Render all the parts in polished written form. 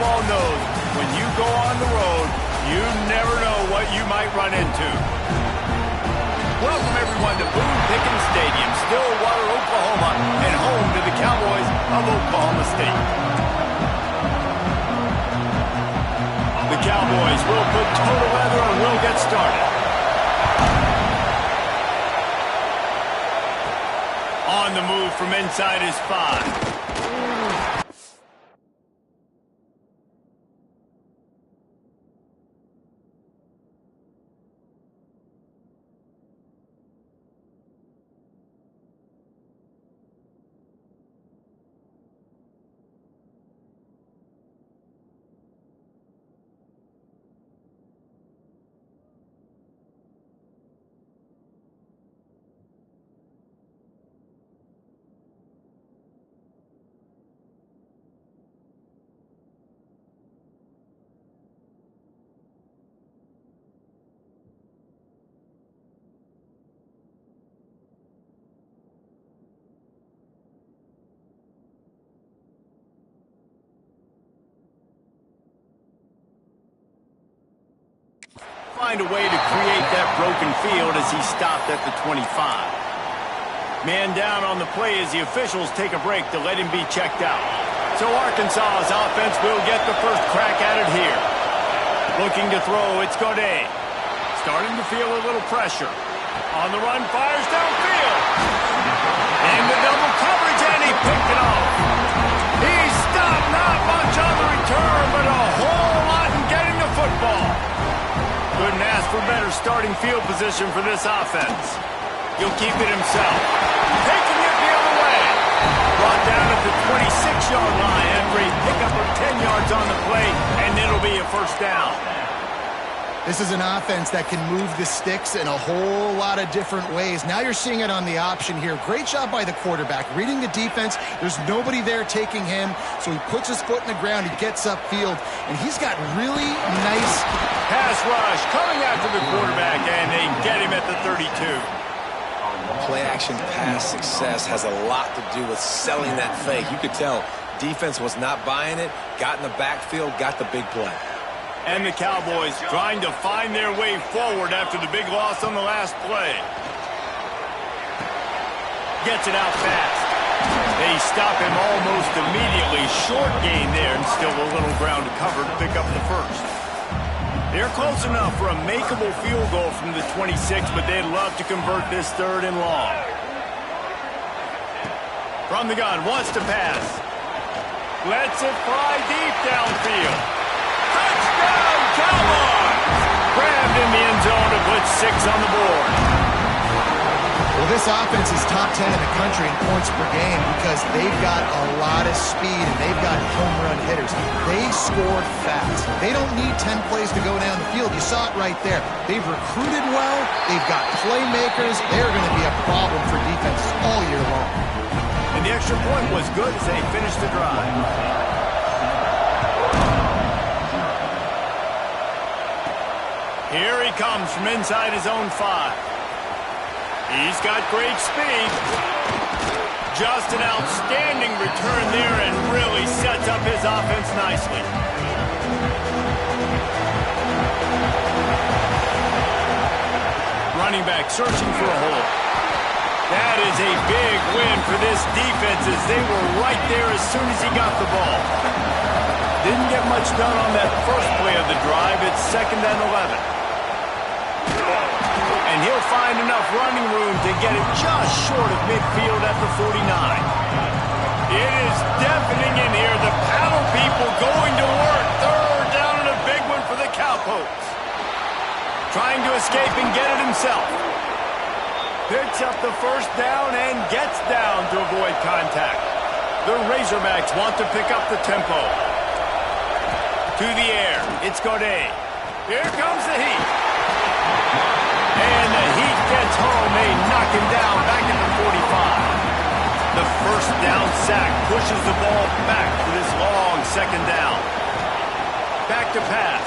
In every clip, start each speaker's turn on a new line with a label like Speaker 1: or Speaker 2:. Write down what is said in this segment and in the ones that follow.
Speaker 1: football knows when you go on the road, you never know what you might run into. Welcome, everyone, to Boone Pickens Stadium, Stillwater, Oklahoma, and home to the Cowboys of Oklahoma State. The Cowboys will put total weather and will get started. On the move from inside his 5. Find a way to create that broken field as he stopped at the 25. Man down on the play as the officials take a break to let him be checked out. So Arkansas's offense will get the first crack at it here. Looking to throw, it's Godet. Starting to feel a little pressure. On the run, fires downfield. In the double coverage, and he picked it off. He stopped, not much on the return, but a whole lot in getting the football. Couldn't ask for better starting field position for this offense. He'll keep it himself. Taking it the other way. Brought down at the 26-yard line after a pickup of 10 yards on the play, and it'll be a first down.
Speaker 2: This is an offense that can move the sticks in a whole lot of different ways. Now you're seeing it on the option here. Great job by the quarterback. Reading the defense, there's nobody there taking him, so he puts his foot in the ground, he gets upfield, and he's got really nice
Speaker 1: pass rush coming after the quarterback, and they get him at the 32.
Speaker 3: Play-action pass success has a lot to do with selling that fake. You could tell defense was not buying it, got in the backfield, got the big play.
Speaker 1: And the Cowboys trying to find their way forward after the big loss on the last play. Gets it out fast. They stop him almost immediately. Short gain there, and still a little ground to cover to pick up the first. They're close enough for a makeable field goal from the 26, but they'd love to convert this third and long. From the gun, wants to pass. Lets it fly deep downfield. Touchdown, Cowboys! Grabbed in the end zone to put 6 on the board.
Speaker 2: Well, this offense is top 10 in the country in points per game because they've got a lot of speed and they've got home run hitters. They score fast. They don't need 10 plays to go down the field. You saw it right there. They've recruited well. They've got playmakers. They're going to be a problem for defenses all year long.
Speaker 1: And the extra point was good as they finished the drive. Here he comes from inside his own 5. He's got great speed. Just an outstanding return there and really sets up his offense nicely. Running back searching for a hole. That is a big win for this defense as they were right there as soon as he got the ball. Didn't get much done on that first play of the drive. It's 2nd and 11. And he'll find enough running room to get it just short of midfield at the 49. It is deafening in here. The paddle people going to work. Third down and a big one for the Cowpokes. Trying to escape and get it himself. Picks up the first down and gets down to avoid contact. The Razorbacks want to pick up the tempo. To the air. It's Godet. Here comes the heat. And the Heat gets home. They knock him down back at the 45. The first down sack pushes the ball back for this long 2nd down. Back to pass.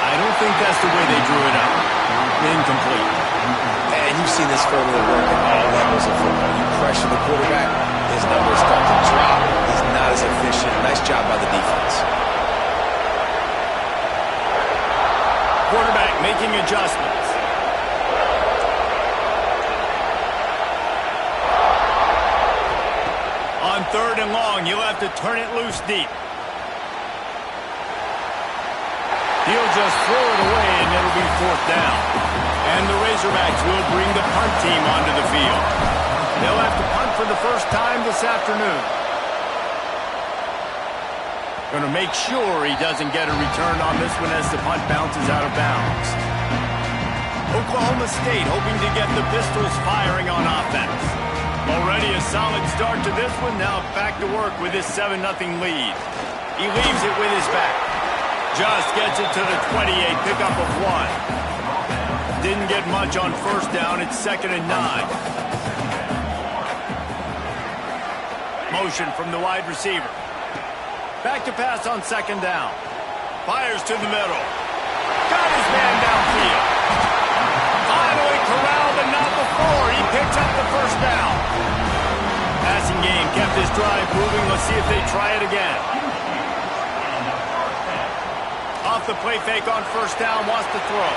Speaker 1: I don't think that's the way they drew it up. Incomplete.
Speaker 3: And you've seen this formula work at all levels of football. You pressure the quarterback, his numbers start to drop. He's not as efficient. Nice job by the
Speaker 1: making adjustments. On 3rd and long, he'll have to turn it loose deep. He'll just throw it away, and it'll be 4th down. And the Razorbacks will bring the punt team onto the field. They'll have to punt for the first time this afternoon. Going to make sure he doesn't get a return on this one as the punt bounces out of bounds. Oklahoma State hoping to get the Pistols firing on offense. Already a solid start to this one. Now back to work with his 7-0 lead. He leaves it with his back. Just gets it to the 28, pickup of 1. Didn't get much on 1st down. It's 2nd and 9. Motion from the wide receiver. Back to pass on 2nd down. Fires to the middle. Got his man downfield. Finally corralled and not before. He picks up the 1st down. Passing game kept his drive moving. Let's see if they try it again. Off the play fake on 1st down. Wants to throw.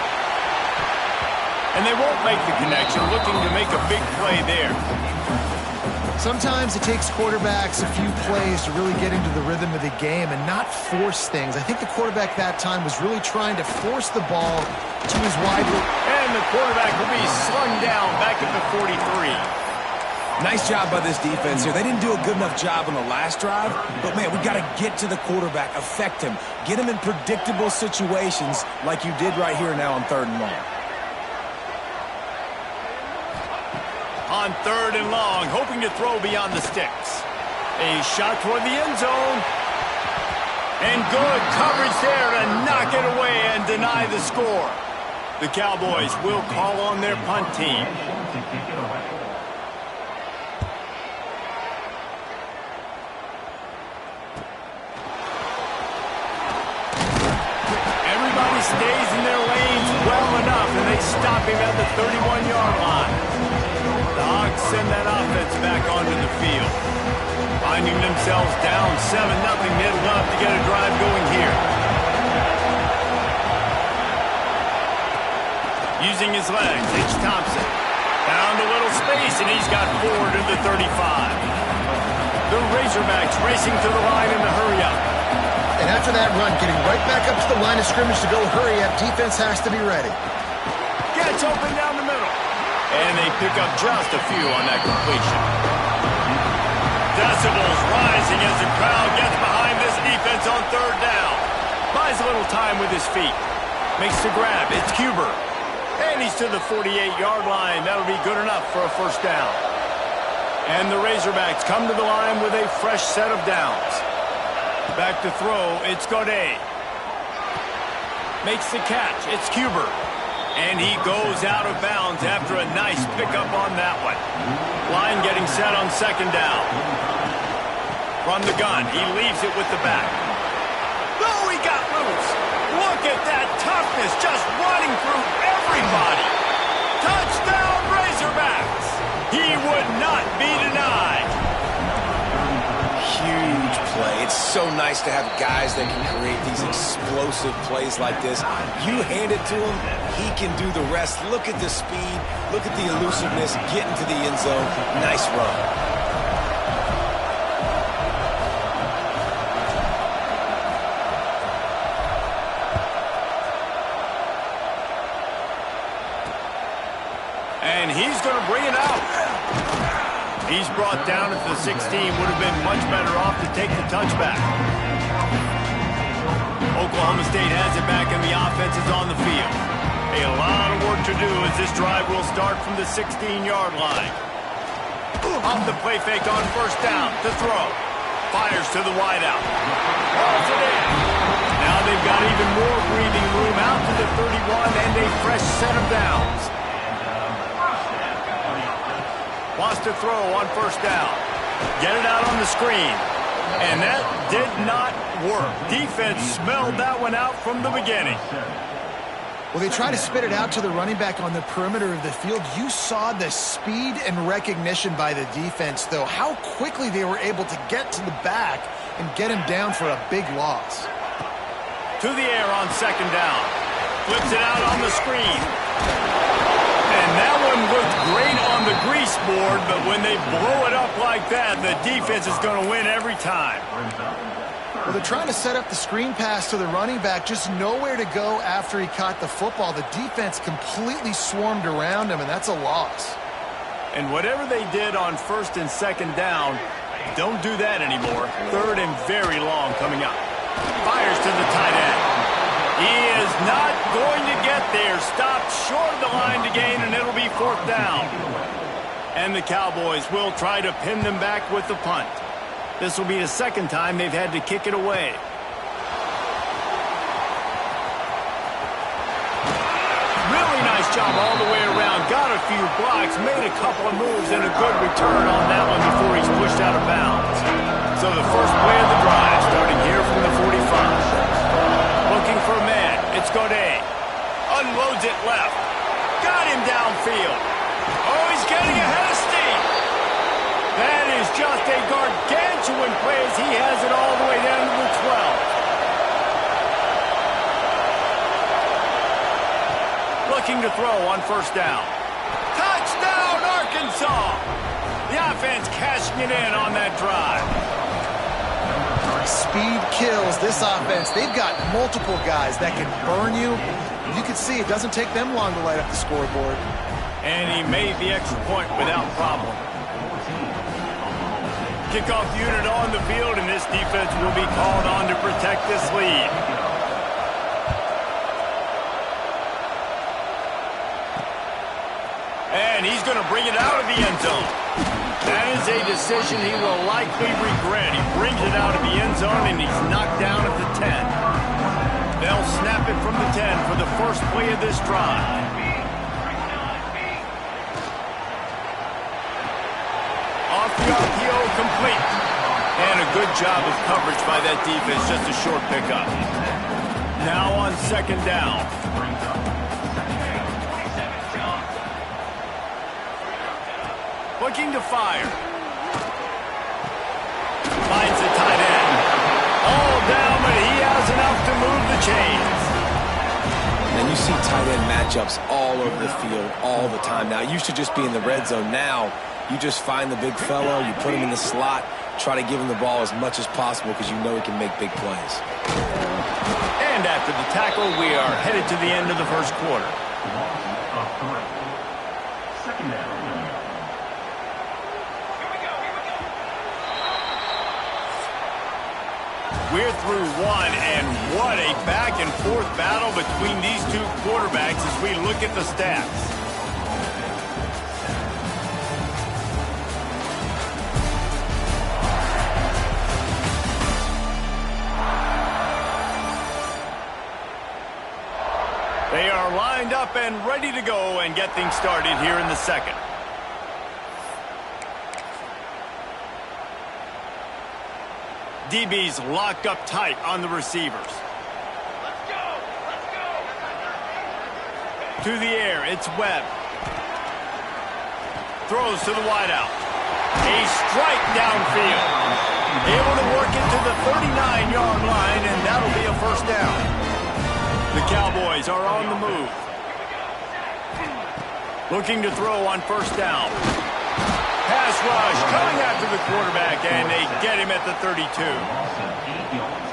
Speaker 1: And they won't make the connection. Looking to make a big play there.
Speaker 2: Sometimes it takes quarterbacks a few plays to really get into the rhythm of the game and not force things. I think the quarterback that time was really trying to force the ball to his wide.
Speaker 1: And the quarterback will be slung down back at the 43.
Speaker 3: Nice job by this defense here. They didn't do a good enough job on the last drive, but, man, we got to get to the quarterback, affect him, get him in predictable situations like you did right here now on 3rd and long.
Speaker 1: On 3rd and long, hoping to throw beyond the sticks. A shot toward the end zone. And good coverage there to knock it away and deny the score. The Cowboys will call on their punt team. Everybody stays in their lanes well enough, and they stop him at the 31-yard line. The Hawks send that offense back onto the field. Finding themselves down 7-0, they'd love to get a drive going here. Using his legs, H. Thompson. Found a little space, and he's got 4 to the 35. The Razorbacks racing to the line in the hurry-up.
Speaker 2: And after that run, getting right back up to the line of scrimmage to go hurry up, defense has to be ready.
Speaker 1: Gets open down the middle. And they pick up just a few on that completion. Decibels rising as the crowd gets behind this defense on 3rd down. Buys a little time with his feet. Makes the grab. It's Huber. And he's to the 48-yard line. That'll be good enough for a 1st down. And the Razorbacks come to the line with a fresh set of downs. Back to throw. It's Godet. Makes the catch. It's Huber. And he goes out of bounds after a nice pickup on that one. Line getting set on 2nd down. From the gun, he leaves it with the back. Oh, he got loose. Look at that toughness, just running through everybody. Touchdown, Razorbacks. He would not be denied.
Speaker 3: Huge play. It's so nice to have guys that can create these explosive plays like this. You hand it to him, he can do the rest. Look at the speed. Look at the elusiveness. Get into the end zone. Nice run.
Speaker 1: And he's going to bring it out. He's brought down at the 16. Would have been much better off to take the touchback. Oklahoma State has it back and the offense is on the field. A lot of work to do as this drive will start from the 16-yard line. Off the play fake on 1st down to throw. Fires to the wideout. Rolls it in. Now they've got even more breathing room out to the 31 and a fresh set of downs. Wants to throw on 1st down. Get it out on the screen. And that did not work. Defense smelled that one out from the beginning.
Speaker 2: Well, they try to spit it out to the running back on the perimeter of the field. You saw the speed and recognition by the defense, though. How quickly they were able to get to the back and get him down for a big loss.
Speaker 1: To the air on 2nd down. Flips it out on the screen. And that one looked great on the grease board, but when they blow it up like that, the defense is going to win every time.
Speaker 2: Well, they're trying to set up the screen pass to the running back, just nowhere to go after he caught the football. The defense completely swarmed around him, and that's a loss.
Speaker 1: And whatever they did on first and second down, don't do that anymore. Third and very long coming up. Fires to the tight end. He is not going to get there. Stopped short of the line to gain, and it'll be fourth down. And the Cowboys will try to pin them back with the punt. This will be the second time they've had to kick it away. Really nice job all the way around. Got a few blocks, made a couple of moves, and a good return on that one before he's pushed out of bounds. So the first play of the drive starting here from the 45. Looking for a man. It's Godet. Unloads it left. Got him downfield. Oh, he's getting ahead of steam. That is just a gargantuan play as he has it all the way down to the 12. Looking to throw on first down. Touchdown, Arkansas! The offense cashing it in on that drive.
Speaker 2: Speed kills this offense. They've got multiple guys that can burn you. You can see it doesn't take them long to light up the scoreboard.
Speaker 1: And he made the extra point without problem. Kickoff unit on the field, and this defense will be called on to protect this lead. And he's going to bring it out of the end zone. That is a decision he will likely regret. He brings it out of the end zone, and he's knocked down at the 10. They'll snap it from the 10 for the first play of this drive. Off the RPO, complete. And a good job of coverage by that defense, just a short pickup. Now on second down. Looking to fire. Finds the tight end. All down, but he has enough to move the chains.
Speaker 3: And you see tight end matchups all over the field all the time. Now, it used to just be in the red zone. Now, you just find the big fellow, you put him in the slot, try to give him the ball as much as possible because you know he can make big plays.
Speaker 1: And after the tackle, we are headed to the end of the first quarter.
Speaker 4: Second down.
Speaker 1: We're through one, and what a back-and-forth battle between these two quarterbacks as we look at the stats. They are lined up and ready to go and get things started here in the second. DB's locked up tight on the receivers. Let's go! Let's go! To the air, it's Webb. Throws to the wideout. A strike downfield. Able to work it to the 39-yard line, and that'll be a first down. The Cowboys are on the move. Looking to throw on first down. Pass rush coming after the quarterback, and they get him at the 32.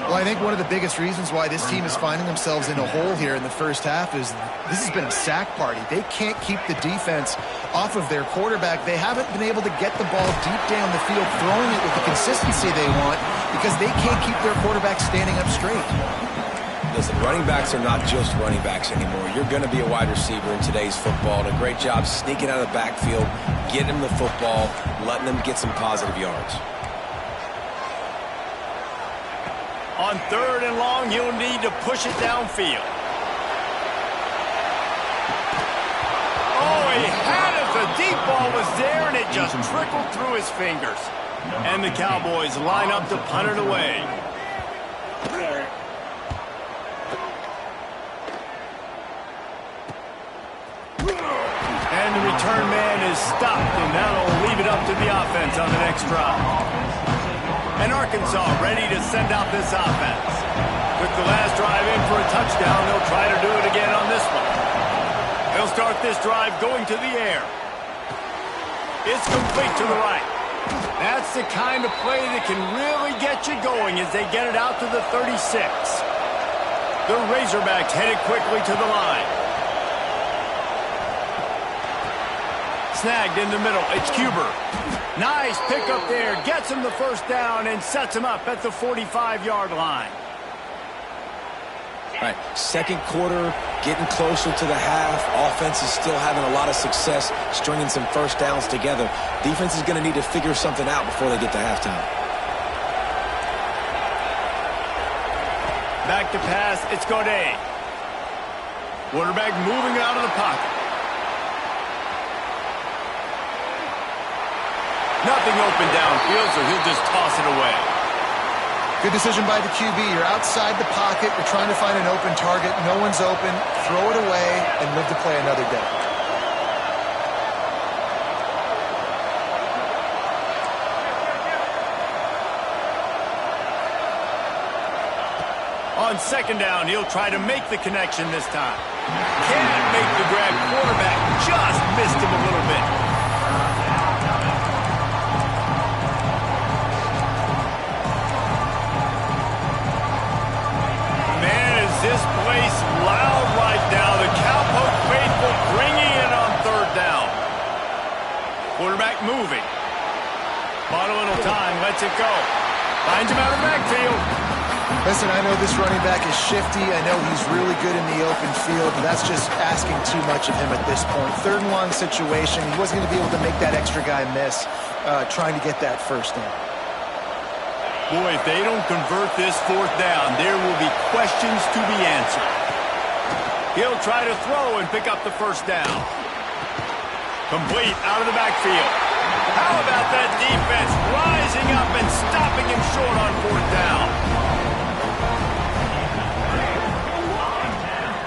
Speaker 2: Well, I think one of the biggest reasons why this team is finding themselves in a hole here in the first half is this has been a sack party. They can't keep the defense off of their quarterback. They haven't been able to get the ball deep down the field, throwing it with the consistency they want because they can't keep their quarterback standing up straight.
Speaker 3: Listen, running backs are not just running backs anymore. You're going to be a wide receiver in today's football. And a great job sneaking out of the backfield, getting them the football, letting them get some positive yards.
Speaker 1: On third and long, he'll need to push it downfield. Oh, he had it. The deep ball was there, and it just trickled through his fingers. And the Cowboys line up to punt it away. And the return man is stopped, and that'll leave it up to the offense on the next drive. And Arkansas ready to send out this offense. Took the last drive in for a touchdown. They'll try to do it again on this one. They'll start this drive going to the air. It's complete to the right. That's the kind of play that can really get you going as they get it out to the 36. The Razorbacks headed quickly to the line. Snagged in the middle. It's Huber. Nice pickup there. Gets him the first down and sets him up at the 45-yard line.
Speaker 3: All right, second quarter, getting closer to the half. Offense is still having a lot of success stringing some first downs together. Defense is going to need to figure something out before they get to halftime.
Speaker 1: Back to pass, it's Godet. Quarterback moving out of the pocket. Nothing open downfield, so he'll just toss it away.
Speaker 2: Good decision by the QB. You're outside the pocket. You're trying to find an open target. No one's open. Throw it away and live to play another day.
Speaker 1: On second down, he'll try to make the connection this time. Can't make the grab. Quarterback just missed him a little bit. This place loud right now. The Cowpoke faithful bringing it on third down. Quarterback moving. Bought a little time. Lets it go. Finds him out of the backfield.
Speaker 2: Listen, I know this running back is shifty. I know he's really good in the open field, but that's just asking too much of him at this point. Third and long situation. He wasn't going to be able to make that extra guy miss trying to get that first down.
Speaker 1: Boy, if they don't convert this fourth down, there will be questions to be answered. He'll try to throw and pick up the first down. Complete out of the backfield. How about that defense rising up and stopping him short on fourth down?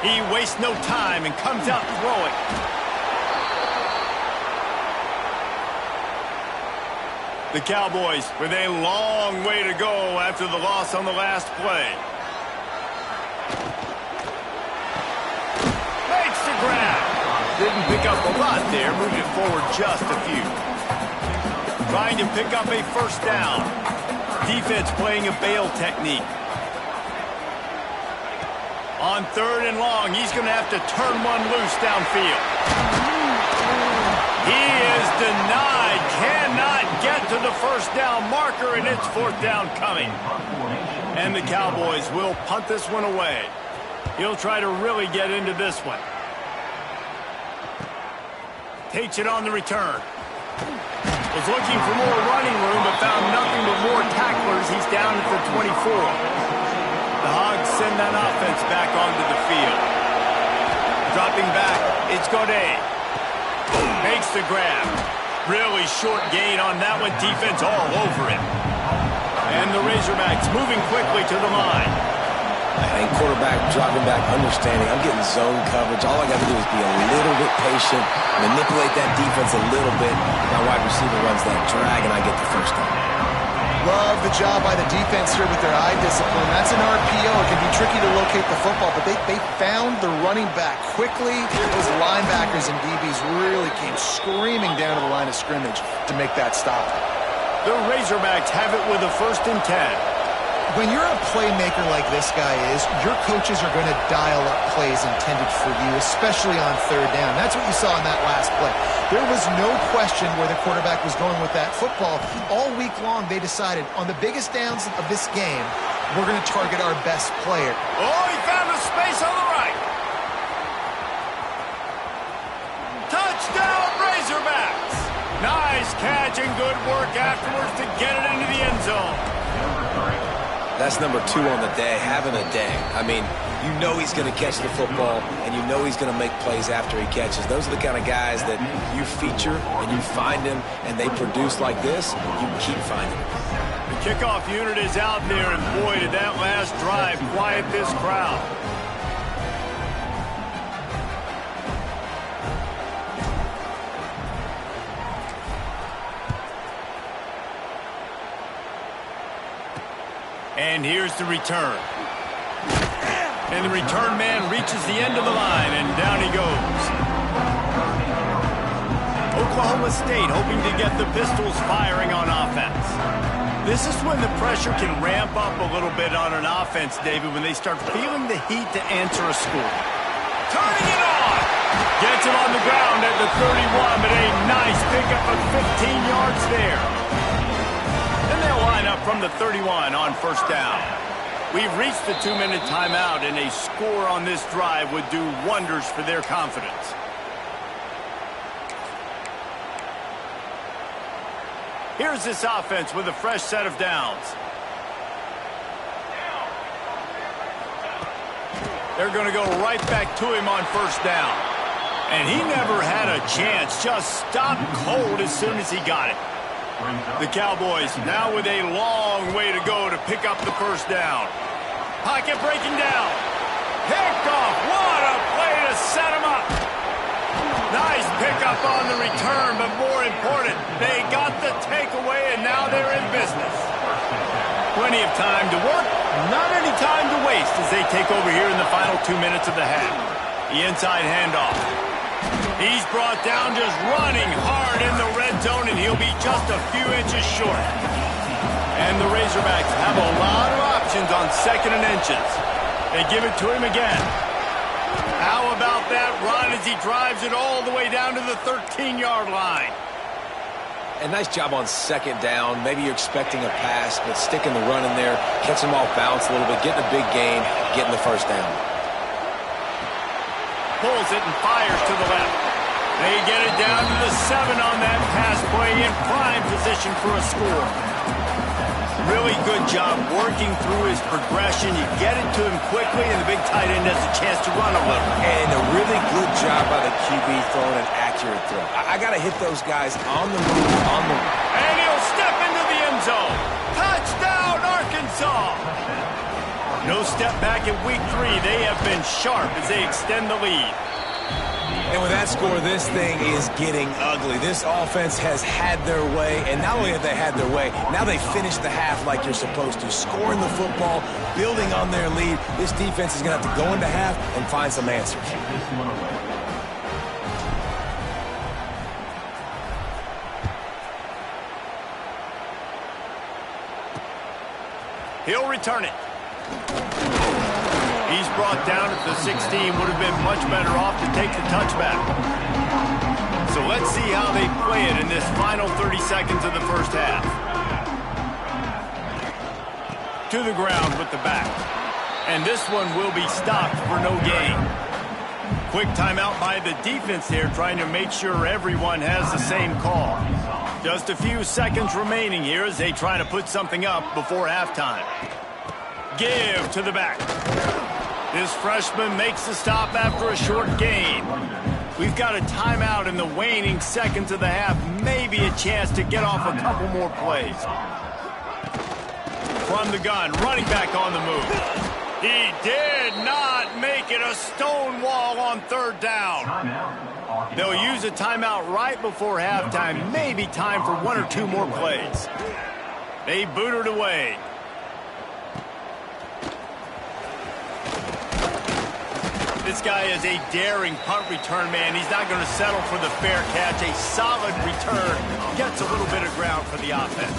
Speaker 1: He wastes no time and comes out throwing. The Cowboys with a long way to go after the loss on the last play. Makes the grab. Didn't pick up a lot there, moving it forward just a few. Trying to pick up a first down. Defense playing a bail technique. On third and long, he's going to have to turn one loose downfield. He is denied. Cannot get to the first down marker, and it's fourth down coming. And the Cowboys will punt this one away. He'll try to really get into this one. Takes it on the return. Was looking for more running room, but found nothing but more tacklers. He's down at the 24. The Hogs send that offense back onto the field. Dropping back, it's Godet. Makes the grab. Really short gain on that one. Defense all over it. And the Razorbacks moving quickly to the line.
Speaker 3: I think quarterback dropping back, understanding I'm getting zone coverage. All I got to do is be a little bit patient, manipulate that defense a little bit. My wide receiver runs that drag, and I get the first down.
Speaker 2: Love the job by the defense here with their eye discipline. That's an RPO. It can be tricky to locate the football, but they found the running back quickly. Those linebackers and DBs really came screaming down to the line of scrimmage to make that stop.
Speaker 1: The Razorbacks have it with a 1st and 10.
Speaker 2: When you're a playmaker like this guy is, your coaches are going to dial up plays intended for you, especially on third down. That's what you saw in that last play. There was no question where the quarterback was going with that football. All week long, they decided on the biggest downs of this game, we're going to target our best player.
Speaker 1: Oh, he found a space on the right. Touchdown, Razorbacks. Nice catch and good work afterwards to get it into the end zone.
Speaker 3: That's number 2 on the day, having a day. I mean, you know he's going to catch the football, and you know he's going to make plays after he catches. Those are the kind of guys that you feature, and you find them, and they produce like this, you keep finding them.
Speaker 1: The kickoff unit is out there, and boy, did that last drive quiet this crowd. And here's the return. And the return man reaches the end of the line, and down he goes. Oklahoma State hoping to get the Pistols firing on offense. This is when the pressure can ramp up a little bit on an offense, David, when they start feeling the heat to answer a score. Turning it on! Gets him on the ground at the 31, but a nice pickup of 15 yards there. Then they'll line up from the 31 on first down. We've reached the 2-minute timeout, and a score on this drive would do wonders for their confidence. Here's this offense with a fresh set of downs. They're going to go right back to him on first down. And he never had a chance, just stopped cold as soon as he got it. The Cowboys now with a long way to go to pick up the first down. Pocket breaking down. Picked off. What a play to set him up. Nice pickup on the return, but more important, they got the takeaway, and now they're in business. Plenty of time to work, not any time to waste as they take over here in the final 2 minutes of the half. The inside handoff. He's brought down just running hard in the red zone, and he'll be just a few inches short. And the Razorbacks have a lot of options on 2nd and inches. They give it to him again. How about that run as he drives it all the way down to the 13-yard line?
Speaker 3: A nice job on 2nd down. Maybe you're expecting a pass, but sticking the run in there, catching him off balance a little bit, getting a big gain, getting the first down.
Speaker 1: Pulls it and fires to the left. They get it down to the 7 on that pass play in prime position for a score. Really good job working through his progression. You get it to him quickly, and the big tight end has a chance to run a little.
Speaker 3: And a really good job by the QB throwing an accurate throw. I got to hit those guys on the move,
Speaker 1: And he'll step into the end zone. Touchdown, Arkansas! No step back in week 3. They have been sharp as they extend the lead.
Speaker 3: And with that score, this thing is getting ugly. This offense has had their way, and not only have they had their way, now they finish the half like you're supposed to, scoring the football, building on their lead. This defense is going to have to go into half and find some answers.
Speaker 1: He'll return it. He's brought down at the 16. Would have been much better off to take the touchback. So let's see how they play it in this final 30 seconds of the first half. To the ground with the back. And this one will be stopped for no gain. Quick timeout by the defense here, trying to make sure everyone has the same call. Just a few seconds remaining here as they try to put something up before halftime. Give to the back. This freshman makes the stop after a short gain. We've got a timeout in the waning seconds of the half. Maybe a chance to get off a couple more plays. From the gun, running back on the move. He did not make it a stone wall on 3rd down. They'll use a timeout right before halftime. Maybe time for 1 or 2 more plays. They boot it away. This guy is a daring punt return man. He's not going to settle for the fair catch. A solid return gets a little bit of ground for the offense.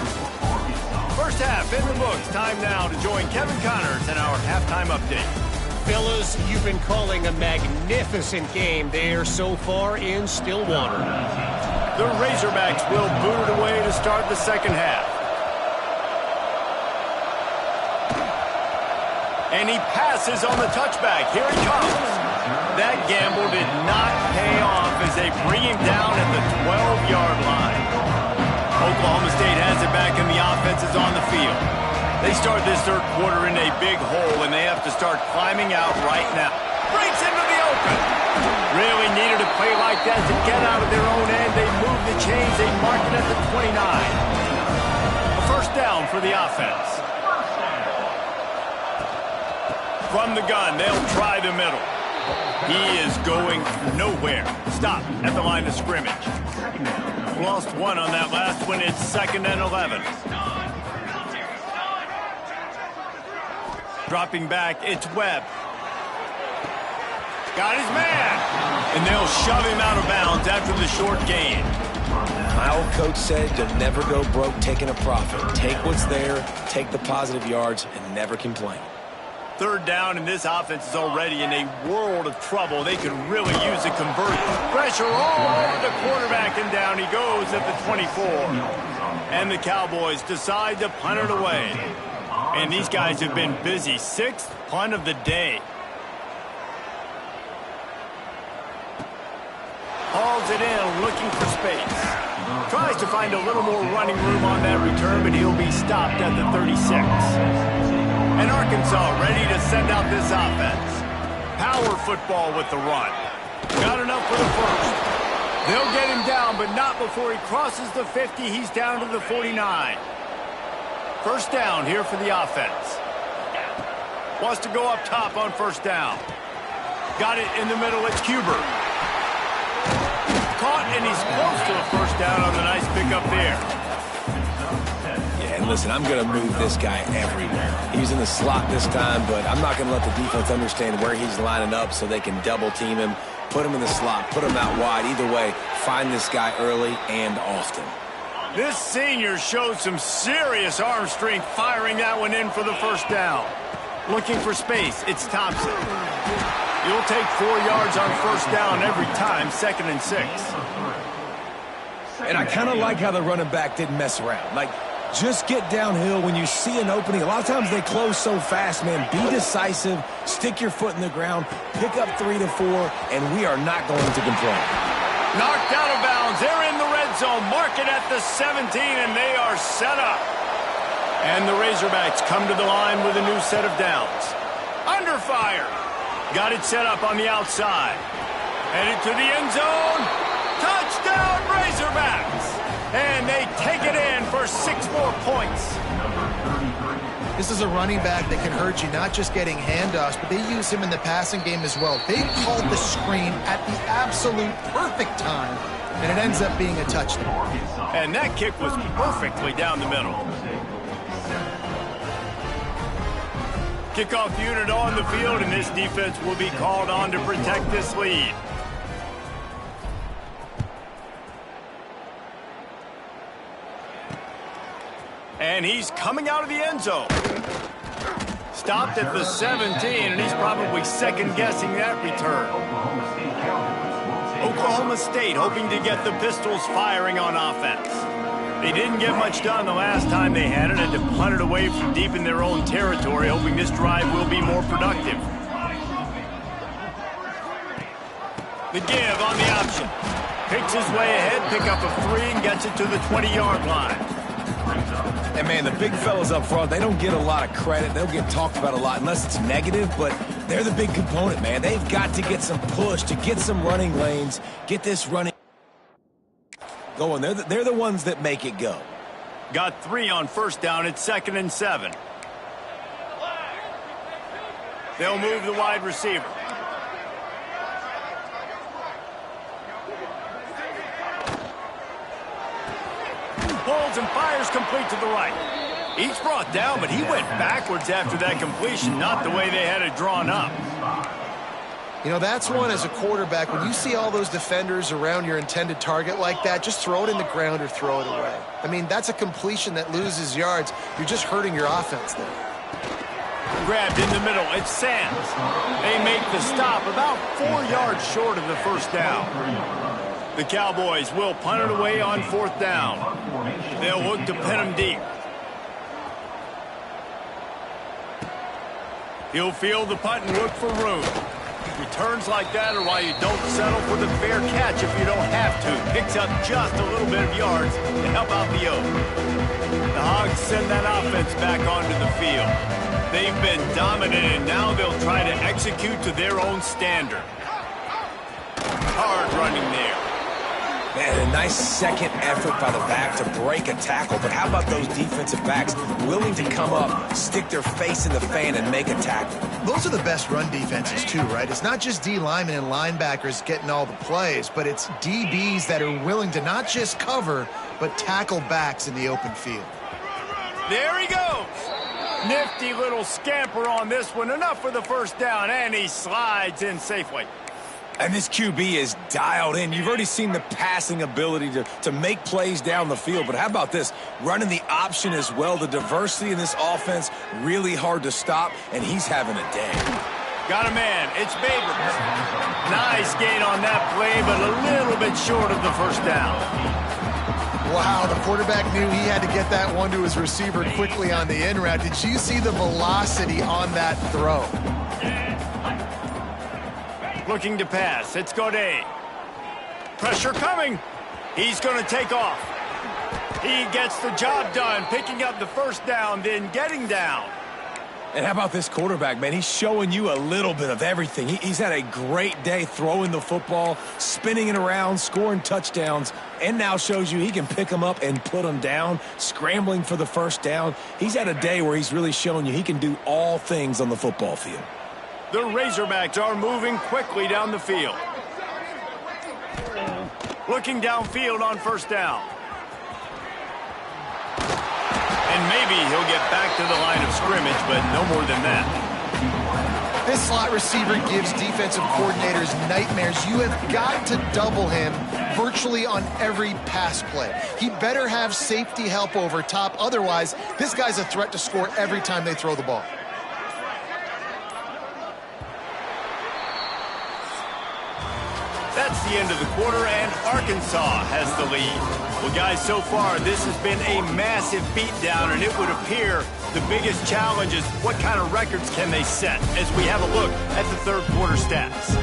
Speaker 1: First half in the books. Time now to join Kevin Connors in our halftime update.
Speaker 4: Fellas, you've been calling a magnificent game there so far in Stillwater.
Speaker 1: The Razorbacks will boot it away to start the second half. And he passes on the touchback. Here he comes. That gamble did not pay off as they bring him down at the 12-yard line. Oklahoma State has it back and the offense is on the field. They start this 3rd quarter in a big hole, and they have to start climbing out right now. Breaks into the open. Really needed a play like that to get out of their own end. They move the chains. They mark it at the 29. A first down for the offense. From the gun, they'll try the middle. He is going nowhere. Stop at the line of scrimmage. Lost 1 on that last one. It's 2nd and 11. Dropping back, it's Webb. Got his man. And they'll shove him out of bounds after the short gain.
Speaker 3: My old coach said you'll never go broke taking a profit. Take what's there, take the positive yards, and never complain.
Speaker 1: Third down, and this offense is already in a world of trouble. They could really use a conversion. Pressure all over the quarterback, and down he goes at the 24. And the Cowboys decide to punt it away. And these guys have been busy. Sixth punt of the day. Hauls it in, looking for space. Tries to find a little more running room on that return, but he'll be stopped at the 36. And Arkansas ready to send out this offense. Power football with the run. Got enough for the first. They'll get him down, but not before he crosses the 50. He's down to the 49. First down here for the offense. Wants to go up top on first down. Got it in the middle. It's Huber. Caught, and he's close to a first down on the nice pickup there.
Speaker 3: Yeah, and listen, I'm going to move this guy everywhere. He's in the slot this time, but I'm not going to let the defense understand where he's lining up so they can double team him, put him in the slot, put him out wide. Either way, find this guy early and often.
Speaker 1: This senior showed some serious arm strength firing that one in for the first down. Looking for space, it's Thompson. You'll take 4 yards on first down every time, 2nd and 6.
Speaker 3: And I kind of like how the running back didn't mess around. Like, just get downhill when you see an opening. A lot of times they close so fast, man. Be decisive, stick your foot in the ground, pick up 3 to 4, and we are not going to complain.
Speaker 1: Knocked out of bounds. They're in the red zone. Mark it at the 17, and they are set up. And the Razorbacks come to the line with a new set of downs. Under fire. Got it set up on the outside. Headed to the end zone. Touchdown, Razorbacks. And they take it in for 6 more points.
Speaker 2: This is a running back that can hurt you, not just getting handoffs, but they use him in the passing game as well. They called the screen at the absolute perfect time, and it ends up being a touchdown.
Speaker 1: And that kick was perfectly down the middle. Kickoff unit on the field, and this defense will be called on to protect this lead. And he's coming out of the end zone. Stopped at the 17, and he's probably second-guessing that return. Oklahoma State hoping to get the Pistols firing on offense. They didn't get much done the last time they had it, and to punt it away from deep in their own territory, hoping this drive will be more productive. The give on the option. Picks his way ahead, pick up a 3, and gets it to the 20-yard line.
Speaker 3: And, man, the big fellas up front, they don't get a lot of credit. They'll get talked about a lot unless it's negative, but they're the big component, man. They've got to get some push, to get some running lanes, get this running going. They're the ones that make it go.
Speaker 1: Got 3 on first down. It's 2nd and 7. They'll move the wide receiver. Pulls and fires complete to the right. Each brought down, but he went backwards after that completion, not the way they had it drawn up.
Speaker 2: You know, that's one as a quarterback. When you see all those defenders around your intended target like that, just throw it in the ground or throw it away. I mean, that's a completion that loses yards. You're just hurting your offense there.
Speaker 1: Grabbed in the middle. It's Sands. They make the stop about 4 yards short of the first down. The Cowboys will punt it away on 4th down. They'll look to pin him deep. He'll field the punt and look for room. Returns like that are why you don't settle for the fair catch if you don't have to. Picks up just a little bit of yards to help out the Oak. The Hogs send that offense back onto the field. They've been dominant, and now they'll try to execute to their own standard. Hard running there.
Speaker 3: Man, a nice second effort by the back to break a tackle. But how about those defensive backs willing to come up, stick their face in the fan, and make a tackle?
Speaker 2: Those are the best run defenses, too, right? It's not just D linemen and linebackers getting all the plays, but it's DBs that are willing to not just cover, but tackle backs in the open field.
Speaker 1: There he goes. Nifty little scamper on this one. Enough for the first down, and he slides in safely.
Speaker 3: And this QB is dialed in. You've already seen the passing ability to make plays down the field. But how about this? Running the option as well. The diversity in this offense, really hard to stop, and he's having a day.
Speaker 1: Got a man. It's Babers. Nice gain on that play, but a little bit short of the first down.
Speaker 2: Wow, the quarterback knew he had to get that one to his receiver quickly on the in route. Did you see the velocity on that throw?
Speaker 1: Looking to pass. It's Godet. Pressure coming. He's going to take off. He gets the job done, picking up the first down, then getting down.
Speaker 3: And how about this quarterback, man? He's showing you a little bit of everything. He's had a great day throwing the football, spinning it around, scoring touchdowns, and now shows you he can pick them up and put them down, scrambling for the first down. He's had a day where he's really shown you he can do all things on the football field.
Speaker 1: The Razorbacks are moving quickly down the field. Looking downfield on first down. And maybe he'll get back to the line of scrimmage, but no more than that.
Speaker 2: This slot receiver gives defensive coordinators nightmares. You have got to double him virtually on every pass play. He better have safety help over top. Otherwise, this guy's a threat to score every time they throw the ball.
Speaker 1: That's the end of the quarter, and Arkansas has the lead. Well, guys, so far, this has been a massive beatdown, and it would appear the biggest challenge is what kind of records can they set as we have a look at the third quarter stats.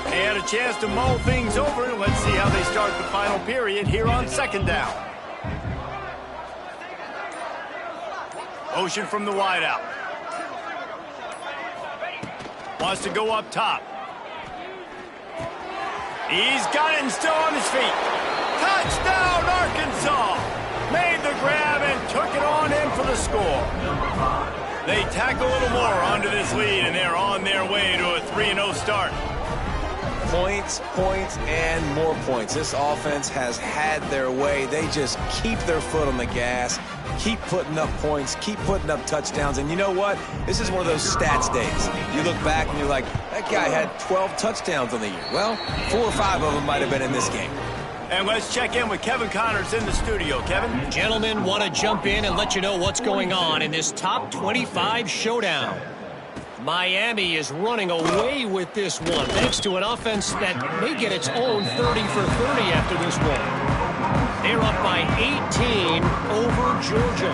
Speaker 1: They had a chance to mull things over. Let's see how they start the final period here on second down. Motion from the wideout. Wants to go up top. He's got it and still on his feet. Touchdown, Arkansas! Made the grab and took it on in for the score. They tack a little more onto this lead, and they're on their way to a 3-0 start.
Speaker 3: Points, points, and more points. This offense has had their way. They just keep their foot on the gas, keep putting up points, keep putting up touchdowns. And you know what? This is one of those stats days. You look back and you're like, that guy had 12 touchdowns on the year. Well, 4 or 5 of them might have been in this game.
Speaker 1: And let's check in with Kevin Connors in the studio. Kevin?
Speaker 4: Gentlemen, want to jump in and let you know what's going on in this top 25 showdown. Miami is running away with this one, thanks to an offense that may get its own 30 for 30 after this one. They're up by 18 over Georgia.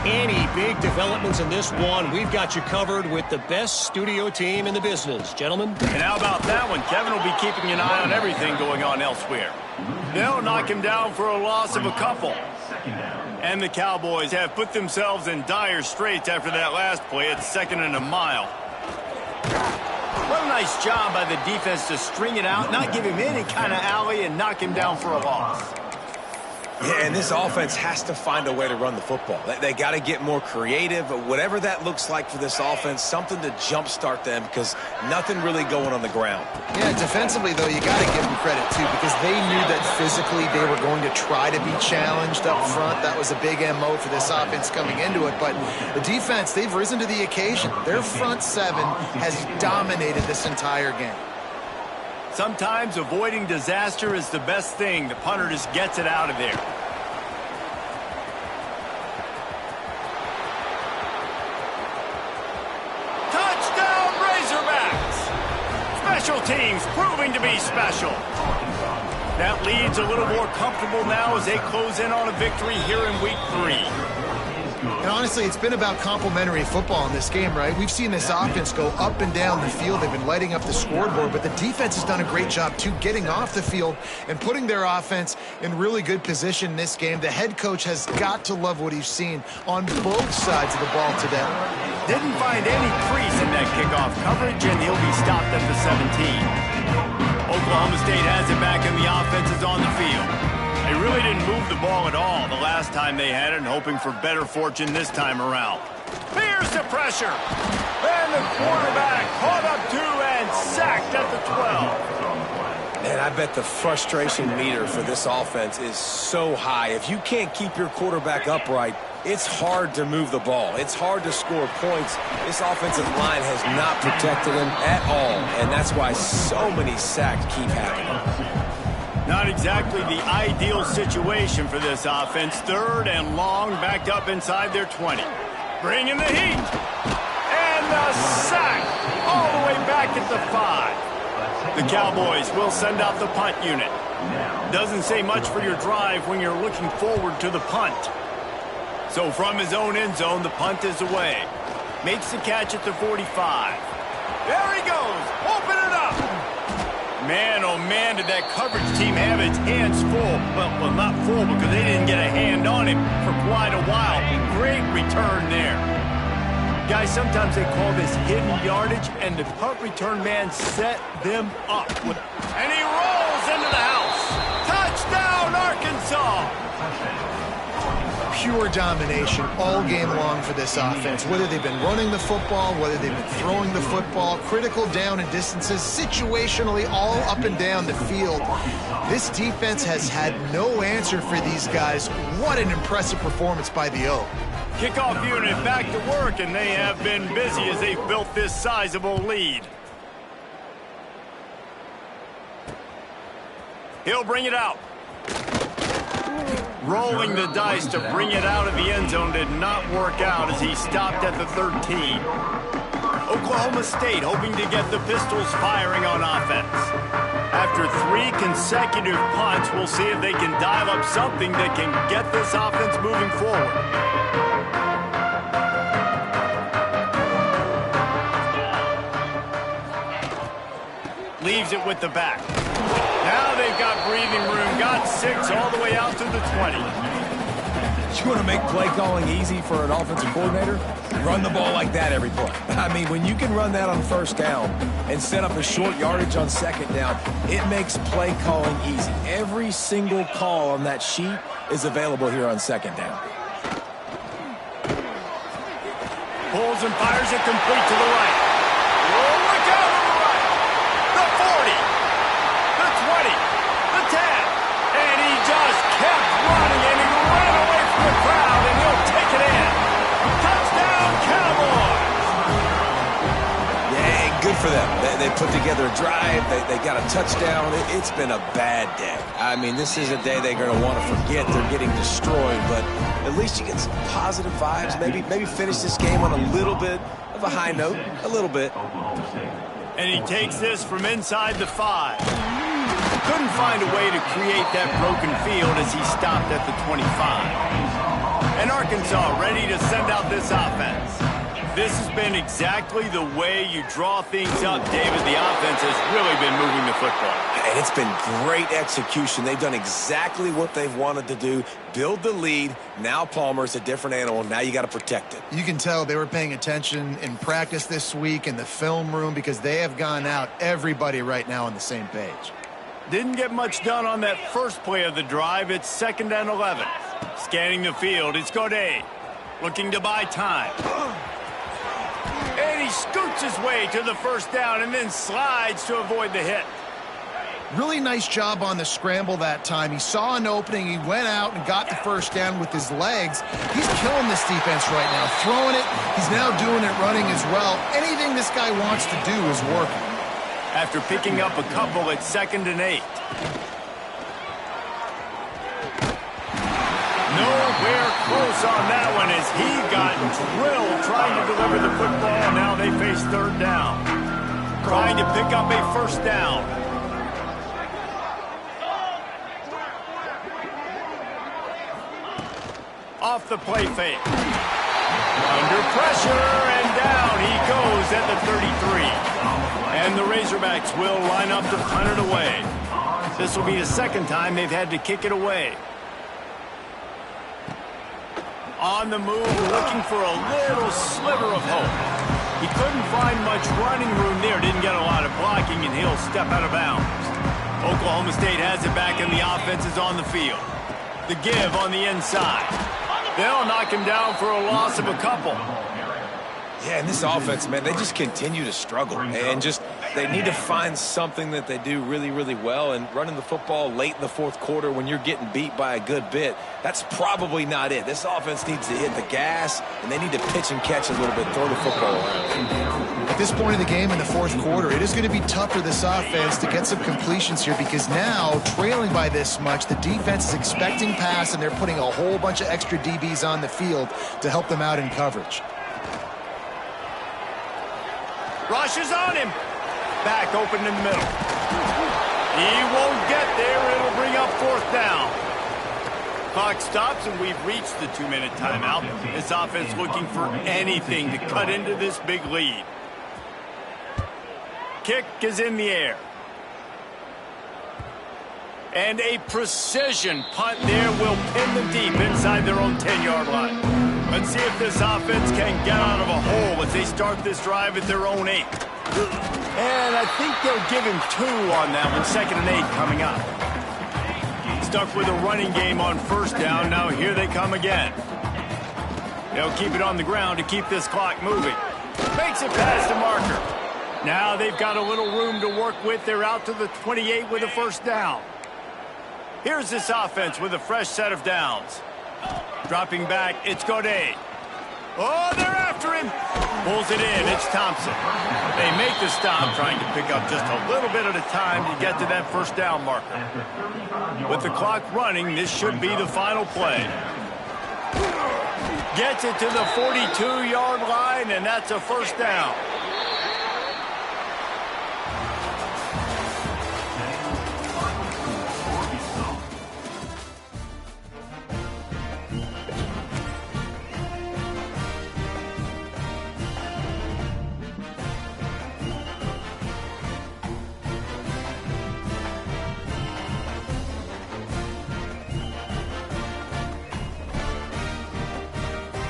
Speaker 4: Any big developments in this one, we've got you covered with the best studio team in the business. Gentlemen?
Speaker 1: And how about that one? Kevin will be keeping an eye on everything going on elsewhere. They'll knock him down for a loss of a couple. And the Cowboys have put themselves in dire straits after that last play at 2nd and a mile. What a nice job by the defense to string it out, not give him any kind of alley, and knock him down for a loss.
Speaker 3: Yeah, and this offense has to find a way to run the football. They got to get more creative, whatever that looks like for this offense, something to jumpstart them because nothing really going on the ground.
Speaker 2: Yeah, defensively, though, you got to give them credit, too, because they knew that physically they were going to try to be challenged up front. That was a big MO for this offense coming into it. But the defense, they've risen to the occasion. Their front seven has dominated this entire game.
Speaker 1: Sometimes avoiding disaster is the best thing. The punter just gets it out of there. Touchdown, Razorbacks! Special teams proving to be special. That lead's a little more comfortable now as they close in on a victory here in week 3.
Speaker 2: And honestly, it's been about complementary football in this game, right? We've seen this offense go up and down the field. They've been lighting up the scoreboard, but the defense has done a great job, too, getting off the field and putting their offense in really good position in this game. The head coach has got to love what he's seen on both sides of the ball today.
Speaker 1: Didn't find any crease in that kickoff coverage, and he'll be stopped at the 17. Oklahoma State has it back, and the offense is on the field. They really didn't move the ball at all the last time they had it, and hoping for better fortune this time around. Here's the pressure. And the quarterback caught up to and sacked at the 12.
Speaker 3: Man, I bet the frustration meter for this offense is so high. If you can't keep your quarterback upright, it's hard to move the ball. It's hard to score points. This offensive line has not protected him at all, and that's why so many sacks keep happening.
Speaker 1: Not exactly the ideal situation for this offense. 3rd and long, backed up inside their 20. Bringing the heat. And the sack all the way back at the 5. The Cowboys will send out the punt unit. Doesn't say much for your drive when you're looking forward to the punt. So from his own end zone, the punt is away. Makes the catch at the 45. There he goes. Open it up. Man, oh man, did that coverage team have its hands full. Well, not full because they didn't get a hand on him for quite a while. Great return there. Guys, sometimes they call this hidden yardage, and the punt return man set them up. And he rolls into the house. Touchdown, Arkansas!
Speaker 2: Pure domination all game long for this offense. Whether they've been running the football, whether they've been throwing the football, critical down and distances, situationally all up and down the field. This defense has had no answer for these guys. What an impressive performance by the O.
Speaker 1: Kickoff unit back to work, and they have been busy as they've built this sizable lead. He'll bring it out. Rolling the dice to bring it out of the end zone did not work out as he stopped at the 13. Oklahoma State hoping to get the Pistols firing on offense. After 3 consecutive punts, we'll see if they can dial up something that can get this offense moving forward. Leaves it with the back. Now they've got breathing room. Got 6 all the way out to the 20.
Speaker 3: You want to make play calling easy for an offensive coordinator? Run the ball like that every play. I mean, when you can run that on 1st down and set up a short yardage on 2nd down, it makes play calling easy. Every single call on that sheet is available here on 2nd down.
Speaker 1: Pulls and fires it complete to the right. Oh, look out on the right. The 40. The 20. The 10. And he just kept running, and he ran away from the crowd, and he'll take it in. Touchdown, Cowboys.
Speaker 3: Yeah, good for them. They put together a drive. They got a touchdown. It's been a bad day. I mean, this is a day they're going to want to forget. They're getting destroyed, but at least you get some positive vibes. Maybe finish this game on a little bit of a high note. A little bit.
Speaker 1: And he takes this from inside the 5. Couldn't find a way to create that broken field as he stopped at the 25. And Arkansas ready to send out this offense. This has been exactly the way you draw things up, David. The offense has really been moving the football.
Speaker 3: And it's been great execution. They've done exactly what they've wanted to do. Build the lead. Now Palmer's a different animal. Now you got to protect it.
Speaker 2: You can tell they were paying attention in practice this week in the film room because they have gone out, everybody right now on the same page.
Speaker 1: Didn't get much done on that first play of the drive. It's 2nd and 11. Scanning the field, it's Godet. Looking to buy time. And he scoots his way to the 1st down and then slides to avoid the hit.
Speaker 2: Really nice job on the scramble that time. He saw an opening. He went out and got the 1st down with his legs. He's killing this defense right now. Throwing it. He's now doing it running as well. Anything this guy wants to do is working.
Speaker 1: After picking up a couple at 2nd and 8. Nowhere close on that one as he got drilled trying to deliver the football. Now they face 3rd down. Trying to pick up a 1st down. Off the play fake. Under pressure, and down he goes at the 33. And the Razorbacks will line up to punt it away. This will be the 2nd time they've had to kick it away. On the move, looking for a little sliver of hope. He couldn't find much running room there, didn't get a lot of blocking, and he'll step out of bounds. Oklahoma State has it back, and the offense is on the field. The give on the inside. They'll knock him down for a loss of a couple.
Speaker 3: Yeah, and this offense, man, they just continue to struggle. And just They need to find something that they do really, really well, and running the football late in the fourth quarter when you're getting beat by a good bit, that's probably not it. This offense needs to hit the gas, and they need to pitch and catch a little bit, throw the football around.
Speaker 2: At this point in the game in the fourth quarter, it is going to be tough for this offense to get some completions here because now, trailing by this much, the defense is expecting pass, and they're putting a whole bunch of extra DBs on the field to help them out in coverage.
Speaker 1: Rushes on him. Back open in the middle. He won't get there. It'll bring up fourth down. Clock stops, and we've reached the 2-minute timeout. This offense looking for anything to cut into this big lead. Kick is in the air. And a precision punt there will pin them deep inside their own 10-yard line. Let's see if this offense can get out of a hole as they start this drive at their own 8. And I think they'll give him 2 on that one. 2nd and 8 coming up. Stuck with a running game on first down. Now here they come again. They'll keep it on the ground to keep this clock moving. Makes it past the marker. Now they've got a little room to work with. They're out to the 28 with a first down. Here's this offense with a fresh set of downs. Dropping back, it's Godet. Oh, they're after him. Pulls it in, it's Thompson. They make the stop, trying to pick up just a little bit at a time to get to that first down marker. With the clock running, this should be the final play. Gets it to the 42-yard line, and that's a first down.